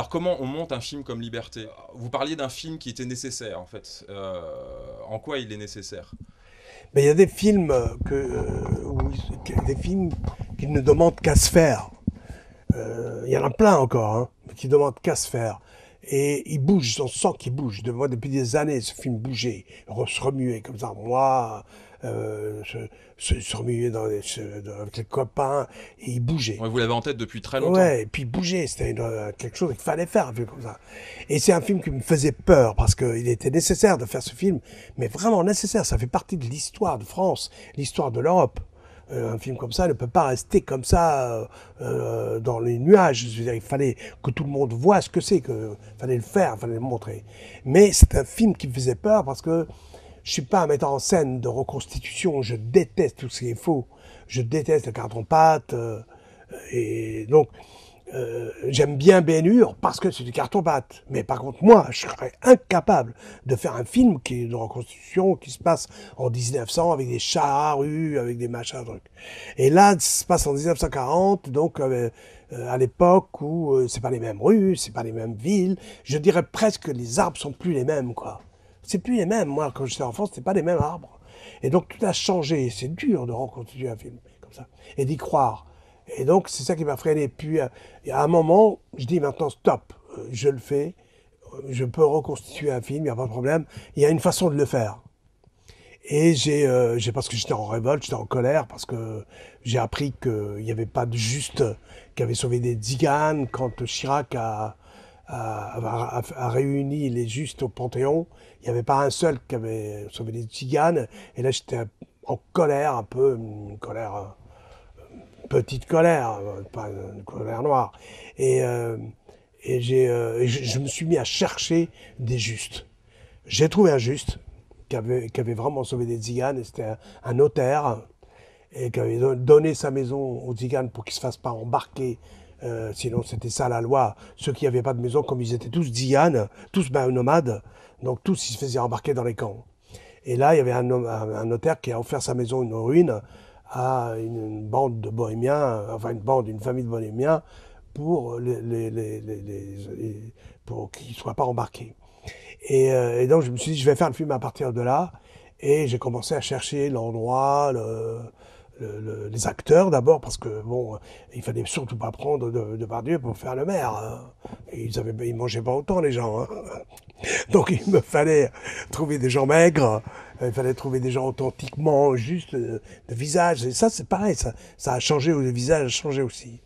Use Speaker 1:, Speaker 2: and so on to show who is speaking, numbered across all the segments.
Speaker 1: alors comment on monte un film comme Liberté? Vous parliez d'un film qui était nécessaire en fait. En quoi il est nécessaire?
Speaker 2: Mais il y a des films des films qui ne demandent qu'à se faire. Il y en a plein encore, hein, qui demandent qu'à se faire. Et il bouge, on sent qu'il bouge. De moi, depuis des années, ce film bougeait, se remuait comme ça. Moi, se remuait avec les copains, et il bougeait.
Speaker 1: Ouais, vous l'avez en tête depuis très longtemps.
Speaker 2: Ouais, et puis bouger, c'était quelque chose qu'il fallait faire, un film comme ça. Et c'est un film qui me faisait peur, parce qu'il était nécessaire de faire ce film, mais vraiment nécessaire, ça fait partie de l'histoire de France, l'histoire de l'Europe. Un film comme ça ne peut pas rester comme ça dans les nuages. Je veux dire, il fallait que tout le monde voit ce que c'est, que fallait le faire, fallait le montrer. Mais c'est un film qui me faisait peur parce que je suis pas un metteur en scène de reconstitution. Je déteste tout ce qui est faux. Je déteste le carton-pâte. Et donc, j'aime bien Ben-Hur parce que c'est du carton-pâte. Mais par contre, moi, je serais incapable de faire un film qui est de reconstitution, qui se passe en 1900 avec des charrues, avec des machins, trucs. Et là, ça se passe en 1940, donc à l'époque où c'est pas les mêmes rues, c'est pas les mêmes villes. Je dirais presque que les arbres sont plus les mêmes, quoi. C'est plus les mêmes. Moi, quand j'étais enfant, c'était pas les mêmes arbres. Et donc tout a changé. C'est dur de reconstituer un film comme ça et d'y croire. Et donc, c'est ça qui m'a freiné. Puis, à un moment, je dis maintenant, stop, je le fais, je peux reconstituer un film, il n'y a pas de problème. Il y a une façon de le faire. Et parce que j'étais en révolte, j'étais en colère, parce que j'ai appris qu'il n'y avait pas de juste qui avait sauvé des tziganes quand Chirac a réuni les justes au Panthéon. Il n'y avait pas un seul qui avait sauvé des tziganes. Et là, j'étais en colère, un peu, une colère petite colère, pas une colère noire. Et, euh, je me suis mis à chercher des justes. J'ai trouvé un juste qui avait vraiment sauvé des tziganes, et c'était un notaire, et qui avait donné sa maison aux tziganes pour qu'ils ne se fassent pas embarquer. Sinon, c'était ça la loi. Ceux qui n'avaient pas de maison, comme ils étaient tous tziganes, tous nomades, donc tous ils se faisaient embarquer dans les camps. Et là, il y avait un notaire qui a offert sa maison, une ruine, à une bande de bohémiens, enfin une famille de bohémiens, pour, pour qu'ils ne soient pas embarqués. Et donc je me suis dit, je vais faire le film à partir de là. Et j'ai commencé à chercher l'endroit, les acteurs d'abord, parce que bon, il fallait surtout pas prendre de Depardieu pour faire le maire, hein. Ils mangeaient pas autant les gens, hein. Donc il me fallait trouver des gens maigres, il fallait trouver des gens authentiquement justes de visage. Et ça, c'est pareil, ça a changé, le visage a changé aussi.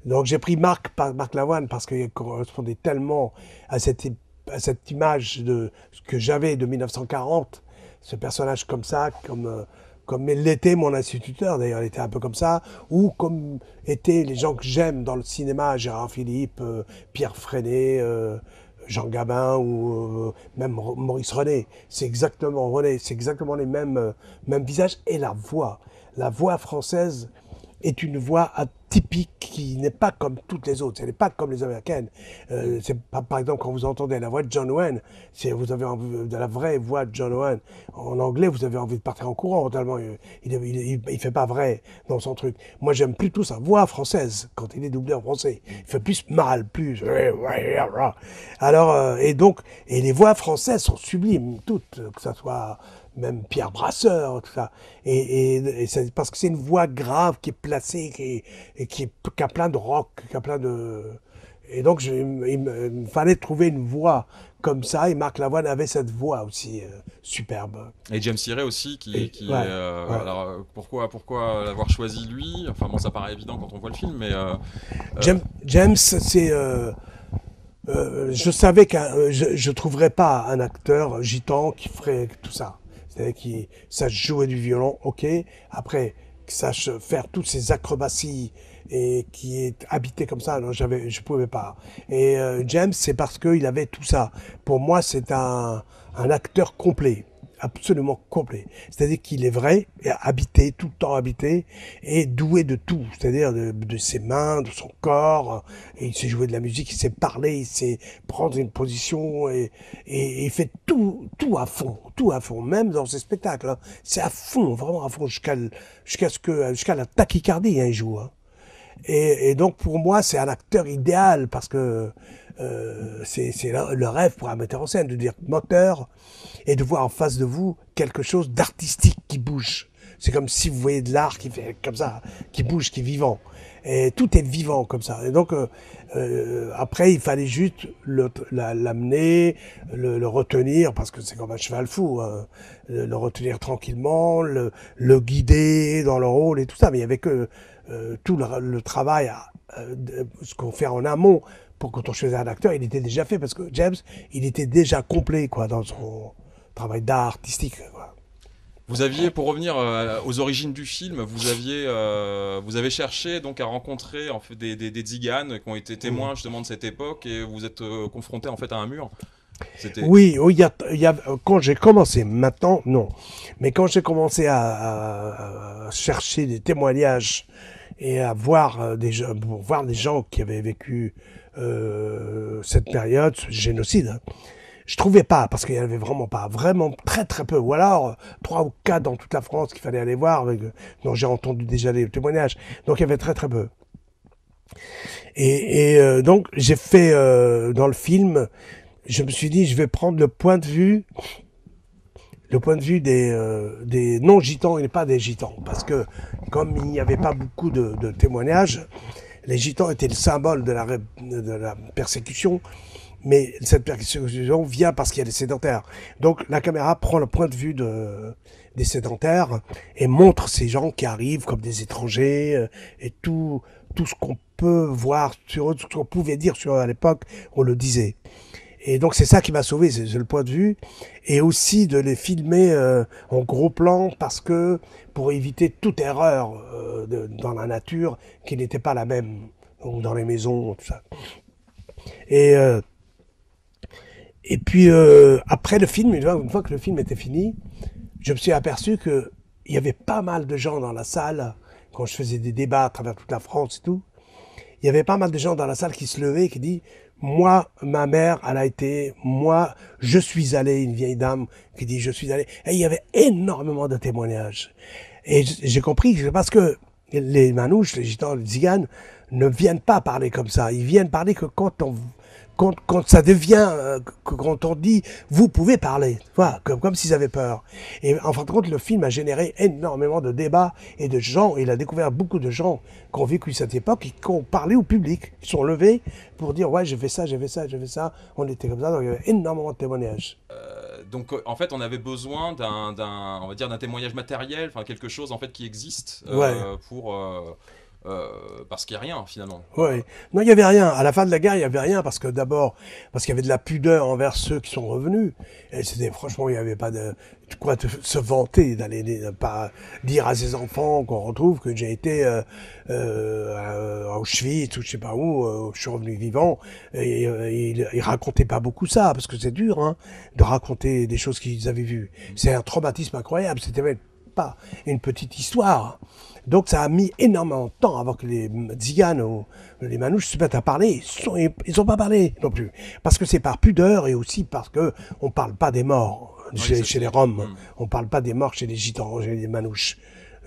Speaker 2: Donc j'ai pris Marc Lavoine parce qu'il correspondait tellement à à cette image de ce que j'avais de 1940, ce personnage comme ça, comme l'était mon instituteur, d'ailleurs, il était un peu comme ça, ou comme étaient les gens que j'aime dans le cinéma, Gérard Philippe, Pierre Freinet, Jean Gabin ou même Maurice René. C'est exactement René, c'est exactement les mêmes visages. Et la voix. La voix française est une voix atypique qui n'est pas comme toutes les autres. Elle n'est pas comme les américaines. C'est pas, par exemple, quand vous entendez la voix de John Wayne, vous avez envie de la vraie voix de John Wayne. En anglais, vous avez envie de partir en courant, tellement il fait pas vrai dans son truc. Moi, j'aime plutôt sa voix française, quand il est doublé en français. Il fait plus mal, plus... Alors, et les voix françaises sont sublimes, toutes, que ça soit même Pierre Brasseur, tout ça. Et c'est parce que c'est une voix grave qui est placée, qui a plein de rock, qui a plein de... Et donc, il me fallait trouver une voix comme ça, et Marc Lavoine avait cette voix aussi superbe.
Speaker 1: Et James Hiré aussi, qui est.
Speaker 2: Ouais, ouais.
Speaker 1: Alors, pourquoi l'avoir choisi lui? Enfin, bon, ça paraît évident quand on voit le film, mais. Euh,
Speaker 2: James, c'est... je savais que je trouverais pas un acteur gitan qui ferait tout ça. C'est-à-dire qui sache jouer du violon, ok. Après, qui sache faire toutes ces acrobaties et qui est habité comme ça. Non, je pouvais pas. Et James, c'est parce qu'il avait tout ça. Pour moi, c'est un acteur complet. Absolument complet. C'est-à-dire qu'il est vrai, habité, tout le temps habité, et doué de tout. C'est-à-dire de ses mains, de son corps, et il sait jouer de la musique, il sait parler, il sait prendre une position, et il fait tout à fond, même dans ses spectacles, hein. C'est à fond, vraiment à fond, jusqu'à la tachycardie, hein, il joue, hein. Et donc pour moi, c'est un acteur idéal parce que c'est le rêve pour un metteur en scène de dire moteur et de voir en face de vous quelque chose d'artistique qui bouge. C'est comme si vous voyez de l'art qui fait comme ça, qui bouge, qui est vivant. Et tout est vivant comme ça. Et donc après, il fallait juste l'amener, le retenir, parce que c'est comme un cheval fou, hein, le retenir tranquillement, le guider dans le rôle et tout ça. Mais il y avait que tout le travail, ce qu'on fait en amont pour quand on choisit un acteur, il était déjà fait parce que James, il était déjà complet quoi dans son travail d'art artistique. Quoi.
Speaker 1: Vous aviez, pour revenir aux origines du film, vous avez cherché donc à rencontrer en fait, des tziganes qui ont été témoins justement de cette époque et vous êtes confronté en fait à un mur.
Speaker 2: Oui, oui, quand j'ai commencé, maintenant non, mais quand j'ai commencé à chercher des témoignages et à voir voir des gens qui avaient vécu cette période, ce génocide. Hein, je trouvais pas, parce qu'il y en avait vraiment pas, vraiment très très peu, ou alors 3 ou 4 dans toute la France qu'il fallait aller voir, dont j'ai entendu déjà des témoignages, donc il y avait très très peu. Donc j'ai fait dans le film, je me suis dit je vais prendre le point de vue des non-gitans et pas des gitans, parce que comme il n'y avait pas beaucoup de témoignages, les gitans étaient le symbole de la persécution, mais cette persécution vient parce qu'il y a des sédentaires. Donc la caméra prend le point de vue des sédentaires et montre ces gens qui arrivent comme des étrangers et tout ce qu'on peut voir sur eux, tout ce qu'on pouvait dire sur eux à l'époque, on le disait. Et donc c'est ça qui m'a sauvé, c'est le point de vue, et aussi de les filmer en gros plan parce que pour éviter toute erreur dans la nature qui n'était pas la même, donc dans les maisons, tout ça. Et puis après le film, une fois que le film était fini, je me suis aperçu que il y avait pas mal de gens dans la salle quand je faisais des débats à travers toute la France et tout. Il y avait pas mal de gens dans la salle qui se levaient et qui disaient moi, ma mère, elle a été, moi, je suis allé, une vieille dame qui dit je suis allé. Et il y avait énormément de témoignages. Et j'ai compris que c'est parce que les manouches, les gitans, les tziganes ne viennent pas parler comme ça. Ils viennent parler que quand ça devient, quand on dit vous pouvez parler, voilà, comme s'ils avaient peur. Et en fin de compte, le film a généré énormément de débats et de gens, il a découvert beaucoup de gens qui ont vécu cette époque et qui ont parlé au public, qui sont levés pour dire ouais j'ai fait ça, j'ai fait ça, j'ai fait ça, on était comme ça, donc il y avait énormément de témoignages.
Speaker 1: Donc en fait on avait besoin on va dire d'un témoignage matériel, enfin quelque chose en fait qui existe
Speaker 2: Ouais.
Speaker 1: pour parce qu'il n'y a rien finalement.
Speaker 2: Ouais. Non, il y avait rien. À la fin de la guerre, il y avait rien parce que d'abord, parce qu'il y avait de la pudeur envers ceux qui sont revenus. Et c'était, franchement, il y avait pas de quoi se vanter d'aller pas dire à ses enfants qu'on retrouve que j'ai été à Auschwitz ou je sais pas où, je suis revenu vivant. Et ils racontaient pas beaucoup ça parce que c'est dur, hein, de raconter des choses qu'ils avaient vues. C'est un traumatisme incroyable. C'était même pas une petite histoire. Donc ça a mis énormément de temps avant que les tziganes ou les manouches se mettent à parler. Ils ont pas parlé non plus. Parce que c'est par pudeur et aussi parce que on parle pas des morts chez les Roms. On parle pas des morts chez les gitans, chez les manouches.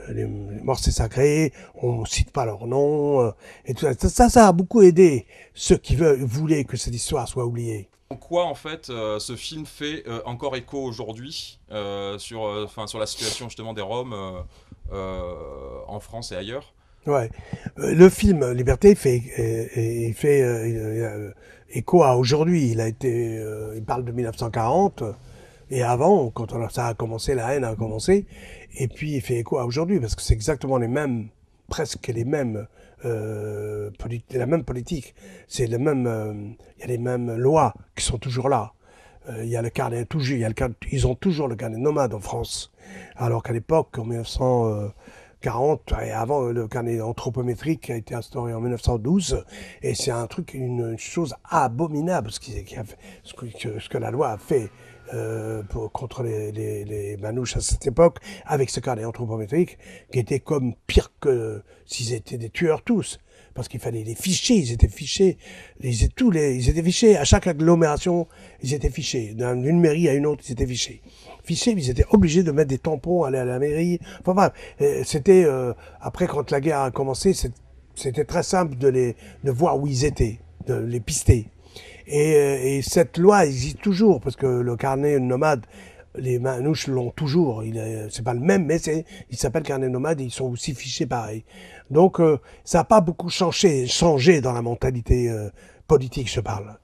Speaker 2: Les morts c'est sacré, on cite pas leur nom. Et tout ça. Ça a beaucoup aidé ceux qui voulaient que cette histoire soit oubliée.
Speaker 1: En quoi en fait ce film fait encore écho aujourd'hui sur la situation justement des Roms en France et ailleurs.
Speaker 2: Ouais, le film Liberté il fait écho à aujourd'hui. Il parle de 1940 et avant, quand ça a commencé, la haine a commencé, et puis il fait écho à aujourd'hui parce que c'est exactement les mêmes, presque les mêmes. La même politique, c'est le même, il y a les mêmes lois qui sont toujours là. Il y a le carnet toujours, ils ont toujours le carnet nomade en France, alors qu'à l'époque, en 1940 et avant, le carnet anthropométrique a été instauré en 1912, et c'est un truc, une chose abominable ce que la loi a fait. Contre les manouches à cette époque, avec ce carnet anthropométrique, qui était comme pire que s'ils étaient des tueurs tous. Parce qu'il fallait les ficher, ils étaient fichés, ils étaient fichés, à chaque agglomération, ils étaient fichés. D'une mairie à une autre, ils étaient fichés. Fichés, ils étaient obligés de mettre des tampons, aller à la mairie. Enfin bref, c'était, après quand la guerre a commencé, c'était très simple de voir où ils étaient, de les pister. Et cette loi existe toujours, parce que le carnet nomade, les manouches l'ont toujours. C'est pas le même, mais il s'appelle carnet nomade et ils sont aussi fichés pareil. Donc, ça n'a pas beaucoup changé dans la mentalité politique, je parle.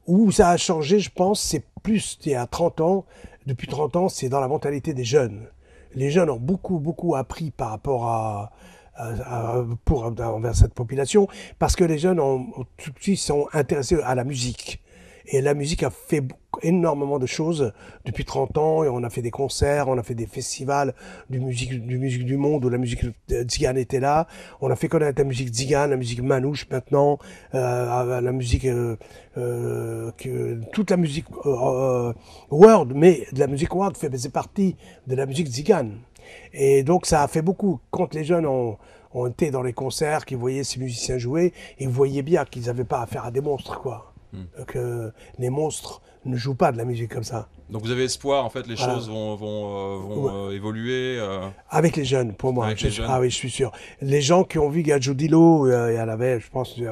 Speaker 2: Où ça a changé, je pense, c'est plus il y a 30 ans. Depuis 30 ans, c'est dans la mentalité des jeunes. Les jeunes ont beaucoup appris par rapport envers cette population, parce que les jeunes tout de suite sont intéressés à la musique. Et la musique a fait énormément de choses depuis 30 ans, et on a fait des concerts, on a fait des festivals du musique du monde où la musique tzigane était là. On a fait connaître la musique tzigane, la musique manouche maintenant, la musique, toute la musique world, mais de la musique world faisait partie de la musique tzigane. Et donc ça a fait beaucoup. Quand les jeunes ont été dans les concerts, qu'ils voyaient ces musiciens jouer, ils voyaient bien qu'ils n'avaient pas affaire à des monstres, quoi. Que les monstres ne jouent pas de la musique comme ça.
Speaker 1: Donc vous avez espoir, en fait, les choses vont évoluer
Speaker 2: avec les jeunes, pour moi.
Speaker 1: Avec les jeunes.
Speaker 2: Ah oui, je suis sûr. Les gens qui ont vu Gadjo Dilo, il y en avait, je pense, il y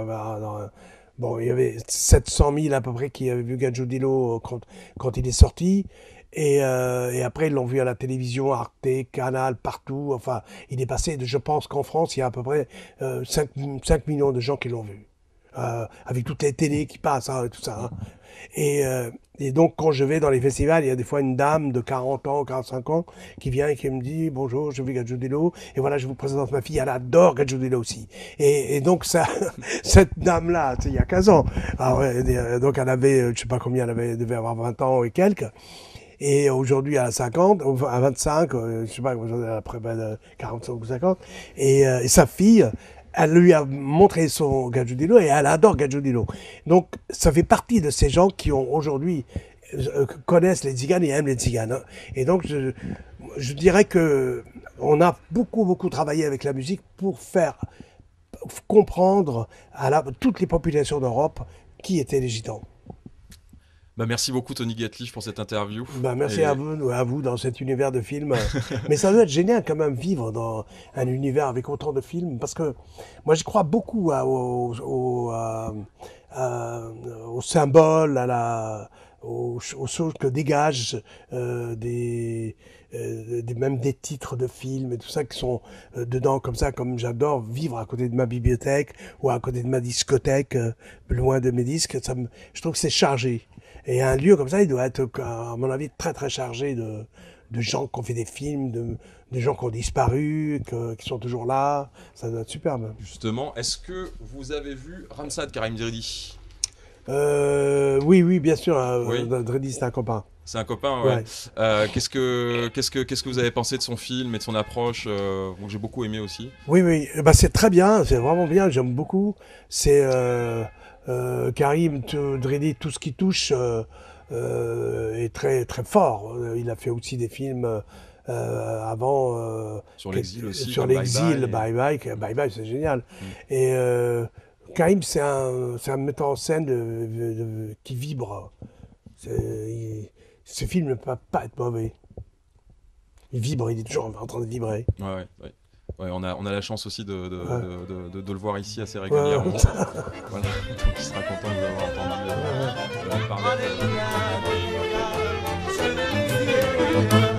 Speaker 2: avait 700 000 à peu près qui avaient vu Gadjo Dilo quand il est sorti. Et après, ils l'ont vu à la télévision, Arte, Canal, partout. Enfin, il est passé, je pense qu'en France, il y a à peu près 5 millions de gens qui l'ont vu. Avec toutes les télés qui passent, hein, et tout ça. Hein. Et donc, quand je vais dans les festivals, il y a des fois une dame de 40 ans, 45 ans, qui vient et qui me dit « Bonjour, je vais Gadjo Dilo, et voilà, je vous présente ma fille, elle adore Gadjo Dilo aussi. » Et donc, ça, cette dame-là, il y a 15 ans, donc elle avait, je sais pas combien, elle devait avoir 20 ans et quelques. Et aujourd'hui, à 50, à 25, je sais pas, après 45 ou 50, et sa fille, elle lui a montré son Gadjo Dilo et elle adore Gadjo Dilo. Donc, ça fait partie de ces gens qui ont aujourd'hui connaissent les tziganes et aiment les tziganes. Hein. Et donc, je dirais que on a beaucoup travaillé avec la musique pour faire comprendre à toutes les populations d'Europe qui étaient les gitans.
Speaker 1: Bah merci beaucoup Tony Gatliff pour cette interview.
Speaker 2: Bah merci à vous dans cet univers de films. Mais ça doit être génial quand même vivre dans un univers avec autant de films, parce que moi je crois beaucoup au symbole, aux choses que dégagent même des titres de films et tout ça qui sont dedans comme ça, comme j'adore vivre à côté de ma bibliothèque ou à côté de ma discothèque, loin de mes disques. Je trouve que c'est chargé. Et un lieu comme ça, il doit être, à mon avis, très chargé de gens qui ont fait des films, de gens qui ont disparu, qui sont toujours là. Ça doit être superbe.
Speaker 1: Justement, est-ce que vous avez vu Ramsad Karim Dredi ?
Speaker 2: Oui, bien sûr.
Speaker 1: Oui.
Speaker 2: Dredi, c'est un copain.
Speaker 1: C'est un copain, ouais. Qu'est-ce que vous avez pensé de son film et de son approche que j'ai beaucoup aimé aussi.
Speaker 2: Oui. Bah, c'est très bien, c'est vraiment bien, j'aime beaucoup. C'est Karim Dredi, tout ce qui touche est très fort. Il a fait aussi des films avant.
Speaker 1: Sur l'exil aussi.
Speaker 2: Sur l'exil, Bye Bye, c'est génial. Et Karim, c'est un metteur en scène qui vibre. Ce film ne peut pas être mauvais. Il vibre, il est toujours en train de vibrer.
Speaker 1: Ouais, on a la chance aussi de le voir ici assez régulièrement. Voilà. Donc il sera content de vous avoir entendu parler.